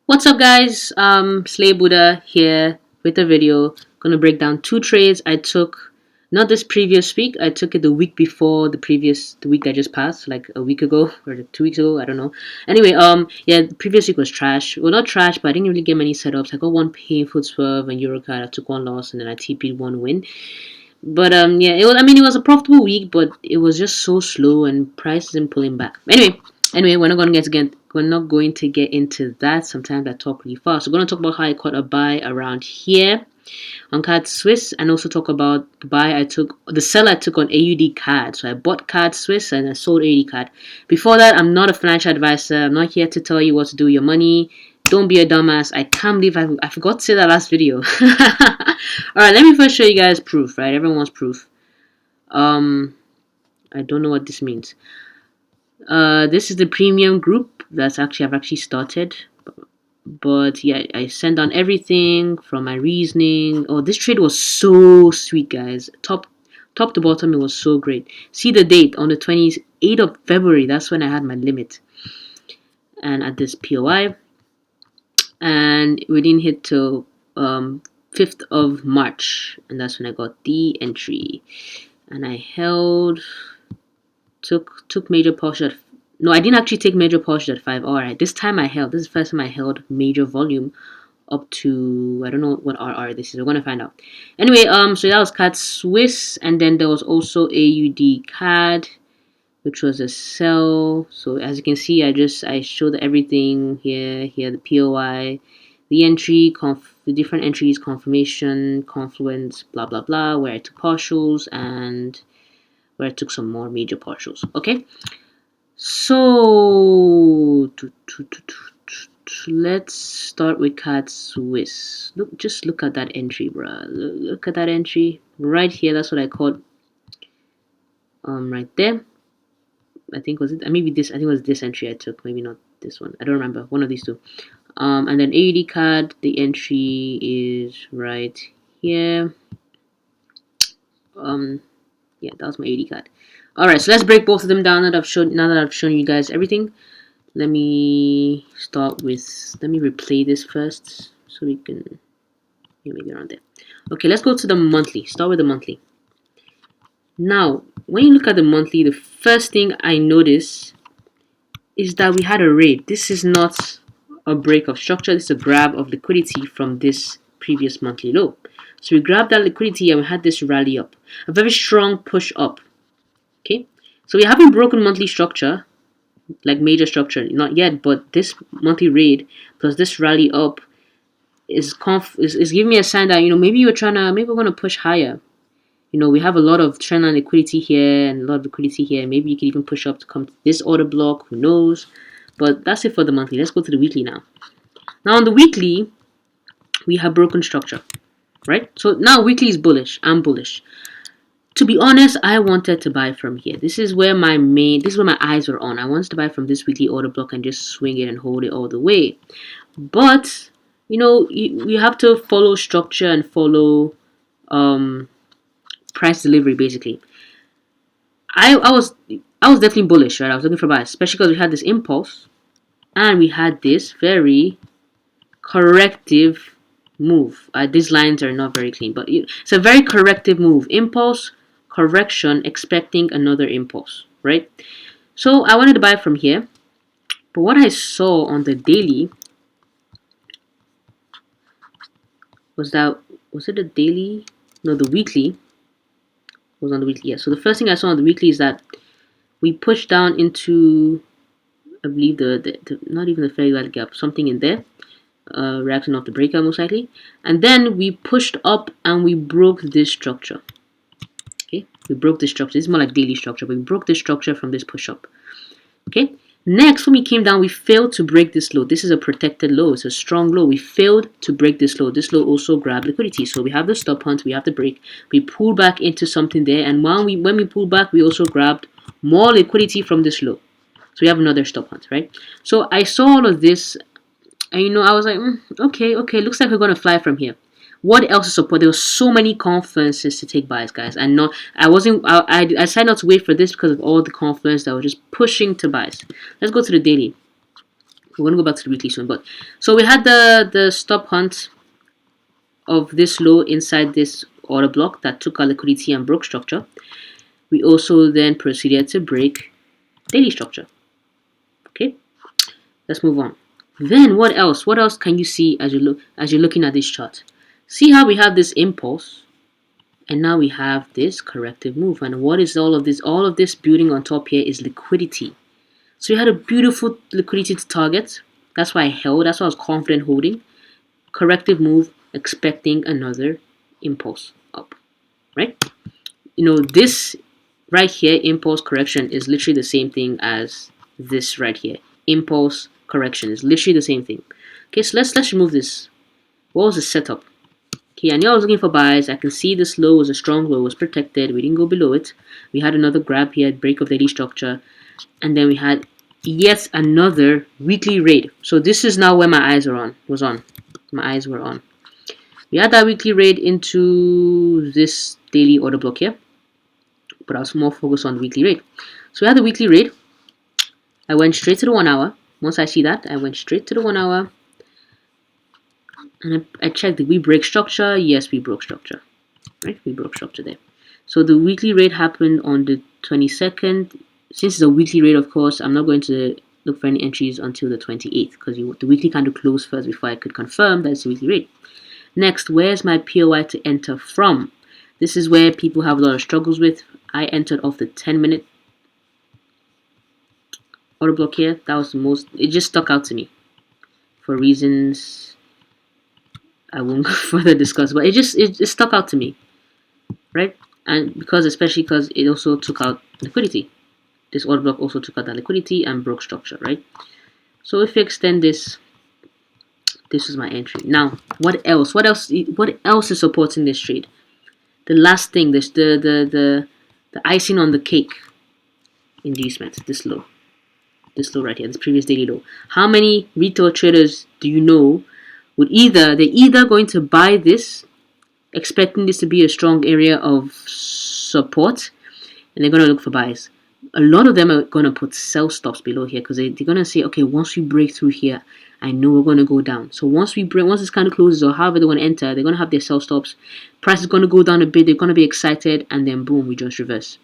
What's up, guys? Slay Buddha here with a video. Gonna break down two trades I took, not this previous week. I took it the week before the week that just passed, like a week ago or 2 weeks ago. I don't know. Anyway, yeah, the previous week was trash. Well, not trash, but I didn't really get many setups. I got one painful swerve and EuroCard. I took one loss and then I TP'd one win. But yeah, it was. I mean, it was a profitable week, but it was just so slow and price isn't pulling back. Anyway, we're not going to get into that. Sometimes I talk really fast. We're going to talk about how I caught a buy around here on CAD and also talk about the sell I took on AUDCAD. So I bought CAD and I sold AUDCAD. Before that, I'm not a financial advisor. I'm not here to tell you what to do with your money. Don't be a dumbass. I can't believe I forgot to say that last video. Alright, let me first show you guys proof, right? Everyone wants proof. I don't know what this means. This is the premium group I've actually started. But yeah, I sent on everything from my reasoning. Oh, this trade was so sweet, guys. Top to bottom, it was so great. See the date on the 28th of February. That's when I had my limit. And at this POI. And we didn't hit till 5th of March. And that's when I got the entry. And I held, took major portion. No, I didn't actually take major portion at 5. Alright, this time I held. This is the first time I held major volume up to, I don't know what RR this is. We're gonna find out. Anyway, so that was CAD and then there was also AUDCAD, which was a sell. So as you can see, I showed everything here, the POI, the entry, the different entries, confirmation, confluence, blah blah blah, where I took partials and where I took some more major partials. Okay. So let's start with CAD Swiss. Just look at that entry, bruh. Look at that entry right here. That's what I called. Right there. I think was it. Maybe this. I think it was this entry I took. Maybe not this one. I don't remember. One of these two. And then AUDCAD. The entry is right here. Yeah, that was my AUDCAD. Alright, so let's break both of them down now that I've shown you guys everything. Let me replay this first so we can make it around there. Okay, let's go to the monthly. Start with the monthly. Now, when you look at the monthly, the first thing I notice is that we had a raid. This is not a break of structure. This is a grab of liquidity from this previous monthly low. So we grabbed that liquidity and we had this rally up. A very strong push up. Okay, so we haven't broken monthly structure, like major structure, not yet, but this monthly raid plus this rally up is giving me a sign that, maybe we're going to push higher. We have a lot of trendline liquidity here and a lot of liquidity here. Maybe you can even push up to come to this order block, who knows. But that's it for the monthly. Let's go to the weekly now. Now on the weekly, we have broken structure, right? So now weekly is bullish. I'm bullish. To be honest, I wanted to buy from here. This is where my eyes were on. I wanted to buy from this weekly order block and just swing it and hold it all the way. But, you have to follow structure and follow price delivery, basically. I was definitely bullish, right? I was looking for buys, especially because we had this impulse and we had this very corrective move. These lines are not very clean, but it's a very corrective move. Impulse, correction, expecting another impulse, right? So I wanted to buy from here, but what I saw on the daily was it the daily? No, the weekly was on the weekly. Yeah. So the first thing I saw on the weekly is that we pushed down into, I believe the not even the fair value gap, something in there, reaction of the breakout most likely, and then we pushed up and we broke this structure. Okay, we broke this structure. This is more like daily structure, but we broke this structure from this push up. Okay, next when we came down, we failed to break this low. This is a protected low. It's a strong low. We failed to break this low. This low also grabbed liquidity. So we have the stop hunt. We have the break. We pulled back into something there, and when we pulled back, we also grabbed more liquidity from this low. So we have another stop hunt, right? So I saw all of this, and I was like, okay, looks like we're gonna fly from here. What else is support? There were so many confluences to take buys, guys. And I decided not to wait for this because of all the confluence that was just pushing to buys. Let's go to the daily. We're going to go back to the weekly soon. But so we had the stop hunt of this low inside this order block that took our liquidity and broke structure. We also then proceeded to break daily structure. Okay, let's move on. Then what else? What else can you see as you're looking at this chart? See how we have this impulse, and now we have this corrective move. And what is all of this? All of this building on top here is liquidity. So we had a beautiful liquidity to target. That's why I held. That's why I was confident holding. Corrective move, expecting another impulse up, right? You know, this right here, impulse correction, is literally the same thing as this right here. Impulse correction is literally the same thing. Okay, so let's remove this. What was the setup? Okay, I knew I was looking for buys. I can see this low was a strong low, was protected. We didn't go below it. We had another grab here, break of daily structure, and then we had yet another weekly raid. So this is now where my eyes are on. My eyes were on. We had that weekly raid into this daily order block here, but I was more focused on the weekly raid. So we had the weekly raid. I went straight to the 1 hour. Once I see that, I went straight to the 1 hour. And I checked, did we break structure? Yes, we broke structure. Right? We broke structure there. So the weekly rate happened on the 22nd. Since it's a weekly rate, of course, I'm not going to look for any entries until the 28th because the weekly candle closed first before I could confirm that it's the weekly rate. Next, where's my POI to enter from? This is where people have a lot of struggles with. I entered off the 10-minute order block here. That was the most, it just stuck out to me for reasons I won't further discuss, but it stuck out to me, right? And especially because it also took out liquidity. This order block also took out that liquidity and broke structure, right? So if you extend this, this is my entry. Now, what else? What else is supporting this trade? The last thing, this the icing on the cake inducement, this low right here, this previous daily low. How many retail traders do you know would they're either going to buy this, expecting this to be a strong area of support, and they're going to look for buys. A lot of them are going to put sell stops below here because they're going to say, okay, once we break through here, I know we're going to go down. So once this kind of closes or however they want to enter, they're going to have their sell stops. Price is going to go down a bit. They're going to be excited, and then boom, we just reverse.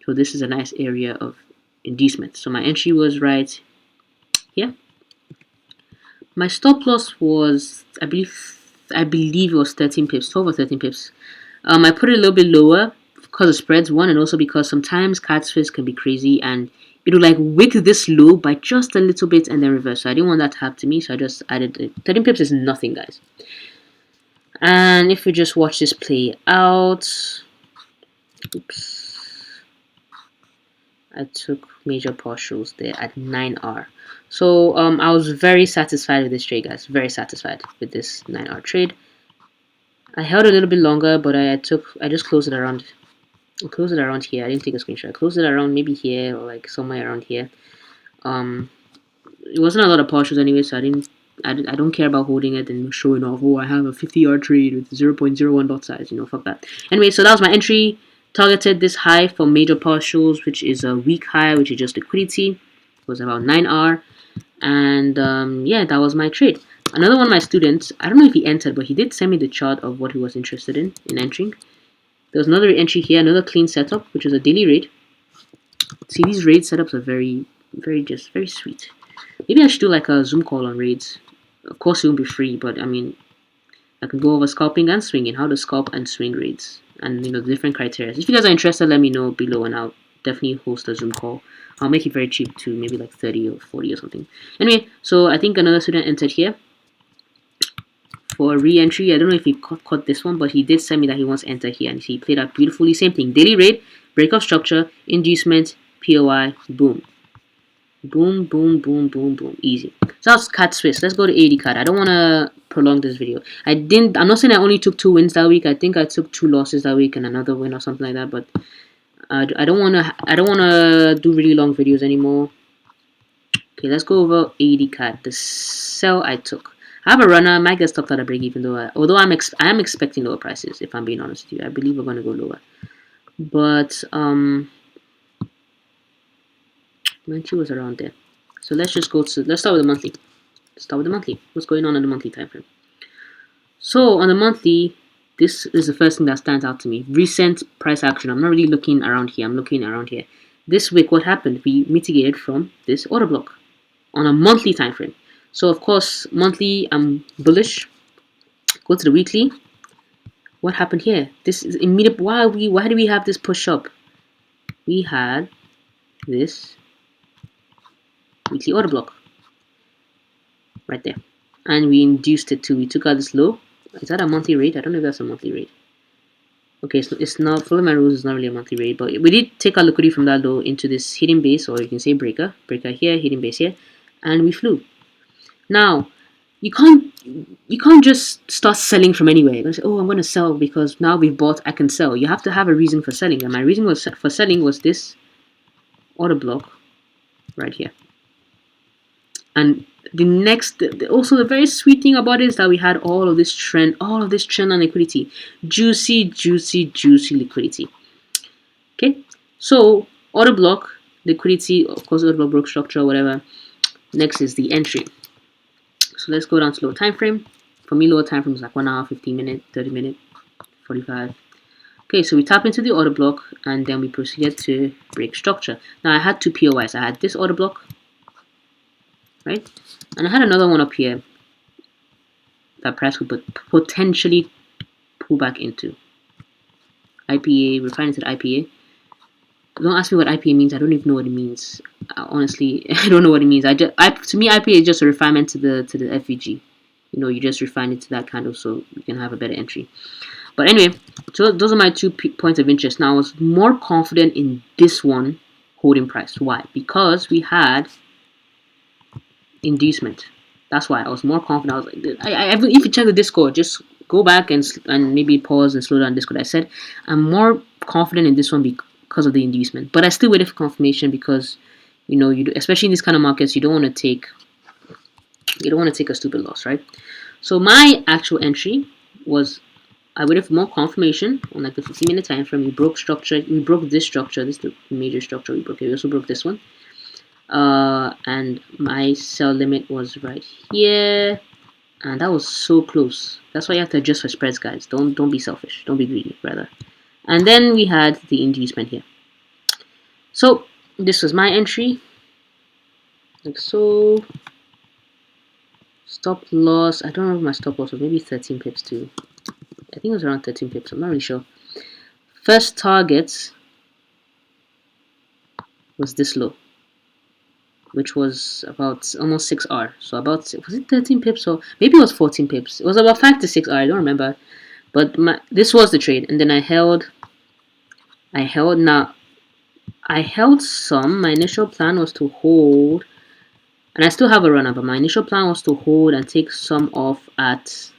So this is a nice area of inducement. So my entry was right here. My stop loss was, I believe it was 13 pips, 12 or 13 pips. I put it a little bit lower because of spreads, one, and also because sometimes CADCHF can be crazy and it'll like wick this low by just a little bit and then reverse. So I didn't want that to happen to me, so I just added it. 13 pips is nothing, guys. And if we just watch this play out, oops, I took major partials there at 9R. So I was very satisfied with this trade, guys. Very satisfied with this 9R trade. I held a little bit longer, but I just closed it around. I closed it around here. I didn't take a screenshot. I closed it around maybe here or like somewhere around here. It wasn't a lot of partials anyway, so I don't care about holding it and showing off. Oh, I have a 50-yard trade with 0.01 lot size. You know, fuck that. Anyway, so that was my entry. Targeted this high for major partials, which is a weak high, which is just liquidity. It was about 9R. And yeah, that was my trade. Another one of my students, I don't know if he entered, but he did send me the chart of what he was interested in entering. There was another entry here, another clean setup, which was a daily raid. See, these raid setups are very sweet. Maybe I should do like a Zoom call on raids. Of course, it won't be free, but I mean, I can go over scalping and swinging, how to scalp and swing raids, and you know, the different criteria. If you guys are interested, let me know below, and I'll definitely host a Zoom call. I'll make it very cheap too, maybe like 30 or 40 or something. Anyway, so I think another student entered here for re-entry. I don't know if he caught this one, but he did send me that he wants to enter here, and he played out beautifully. Same thing, daily raid, break of structure, inducement, POI, boom. Boom, boom, boom, boom, boom. Easy. So that's CADCHF. Let's go to AUDCAD. I don't want to prolong this video. I'm not saying I only took 2 wins that week. I think I took 2 losses that week and another win or something like that, but I don't wanna do really long videos anymore. Okay, let's go over AUDCAD. The sell I took. I have a runner. I might get stopped at a break, even though although I am expecting lower prices. If I'm being honest with you, I believe we're gonna go lower. But my entry was around there. So let's just go to, let's start with the monthly. Let's start with the monthly. What's going on in the monthly time frame? So on the monthly, this is the first thing that stands out to me. Recent price action. I'm not really looking around here. I'm looking around here. This week, what happened? We mitigated from this order block on a monthly time frame. So of course, monthly, I'm bullish. Go to the weekly. What happened here? This is immediate. Why do we have this push up? We had this weekly order block right there, and we induced it to. We took out this low. Is that a monthly rate? I don't know if that's a monthly rate. Okay, so it's not, follow my rules, it's not really a monthly rate, but we did take our liquidity from that low into this hidden base, or you can say breaker here, hidden base here, and we flew. Now, you can't just start selling from anywhere. You're gonna say, oh, I'm gonna sell because now we've bought, I can sell. You have to have a reason for selling, and my reason for selling was this order block right here. And the next, also the very sweet thing about it is that we had all of this trend on liquidity, juicy liquidity. Okay, so order block, liquidity, of course, order block broke structure, whatever. Next is the entry. So let's go down to lower time frame. For me, lower time frame is like 1 hour, 15 minute, 30 minute, 45. Okay, so we tap into the order block and then we proceeded to break structure. Now I had two POIs. I had this order block, right? And I had another one up here that price could potentially pull back into. IPA, we're finding to the IPA. Don't ask me what IPA means. I don't even know what it means. Honestly, I don't know what it means. To me, IPA is just a refinement to the FVG. You know, you just refine it to that kind of, so you can have a better entry. But anyway, so those are my 2 points of interest. Now I was more confident in this one holding price. Why? Because we had inducement. That's why I was more confident. I was like, if you check the Discord, just go back and maybe pause and slow down Discord. I said I'm more confident in this one because of the inducement, but I still waited for confirmation because, you know, especially in these kind of markets, you don't want to take a stupid loss, right? So my actual entry was, I waited for more confirmation on like the 15-minute time frame. We broke structure. We broke this structure. This is the major structure we broke. We also broke this one. And my sell limit was right here, and that was so close. That's why you have to adjust for spreads, guys. Don't be selfish. Don't be greedy, rather. And then we had the inducement here. So this was my entry, like so. Stop loss. I don't know if my stop loss was, maybe 13 pips too. I think it was around 13 pips. I'm not really sure. First target was this low, which was about almost 6R. So about, was it 13 pips or maybe it was 14 pips? It was about 5 to 6R. I don't remember. But this was the trade, and then I held some. My initial plan was to hold, and I still have a runner, but my initial plan was to hold and take some off at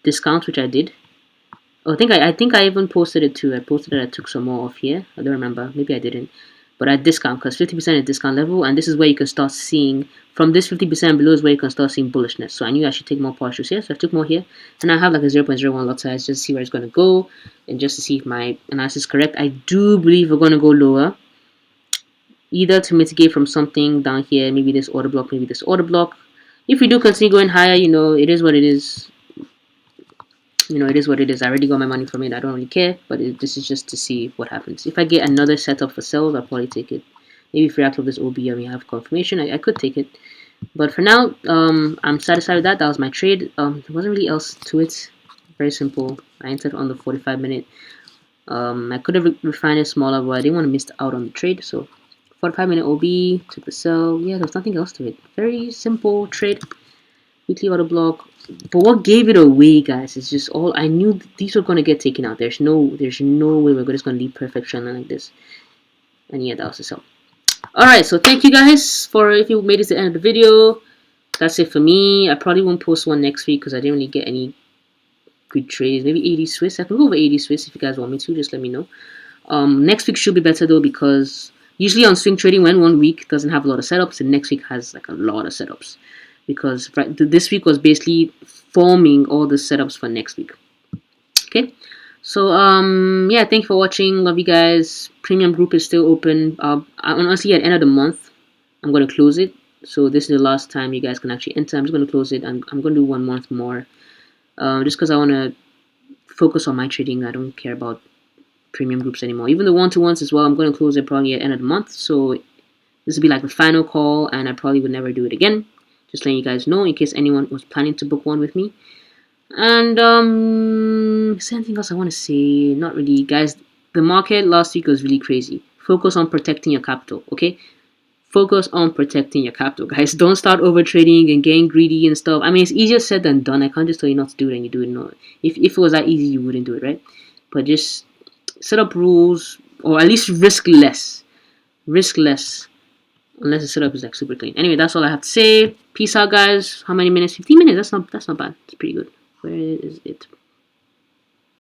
discount, which I did. Oh, I think I even posted it too. I posted that I took some more off here. I don't remember. Maybe I didn't. But at discount, because 50% is discount level, and this is where you can start seeing, from this 50% below is where you can start seeing bullishness. So I knew I should take more partials here, so I took more here, and I have like a 0.01 lot size just to see where it's going to go, and just to see if my analysis is correct. I do believe we're going to go lower, either to mitigate from something down here, maybe this order block, maybe this order block. If we do continue going higher, you know, it is what it is. You know, it is what it is. I already got my money from it. I don't really care, but this is just to see what happens. If I get another setup for sales, I'll probably take it. Maybe if we react with this OB and we have confirmation, I could take it. But for now, I'm satisfied with that. That was my trade. There wasn't really else to it. Very simple. I entered on the 45-minute. I could have refined it smaller, but I didn't want to miss out on the trade. So 45-minute OB, took the sell. Yeah, there was nothing else to it. Very simple trade. Weekly order block. But what gave it away, guys, is just all I knew these were gonna get taken out. There's no way we're just gonna leave perfect trend line like this. And yeah, that was the sell. Alright, so thank you guys for if you made it to the end of the video. That's it for me. I probably won't post one next week because I didn't really get any good trades. Maybe 80 Swiss. I can go over 80 Swiss if you guys want me to. Just let me know. Next week should be better though, because usually on swing trading, when 1 week doesn't have a lot of setups, the next week has like a lot of setups. Because this week was basically forming all the setups for next week. Okay, so yeah, thank you for watching. Love you guys. Premium group is still open. Honestly, at the end of the month, I'm going to close it. So this is the last time you guys can actually enter. I'm just going to close it, and I'm going to do 1 month more, just because I want to focus on my trading. I don't care about premium groups anymore. Even the one-to-ones as well, I'm going to close it probably at the end of the month. So this will be like the final call, and I probably would never do it again. Just letting you guys know in case anyone was planning to book one with me. And is there anything else I want to say? Not really, guys. The market last week was really crazy. Focus on protecting your capital, okay? Focus on protecting your capital, guys. Don't start over trading and getting greedy and stuff. I mean, it's easier said than done. I can't just tell you not to do it and you do it. No, if it was that easy, you wouldn't do it, right? But just set up rules, or at least risk less. Risk less, unless the setup is like super clean. Anyway, that's all I have to say. Peace out, guys. How many minutes? 15 minutes. That's not bad. It's pretty good. Where is it?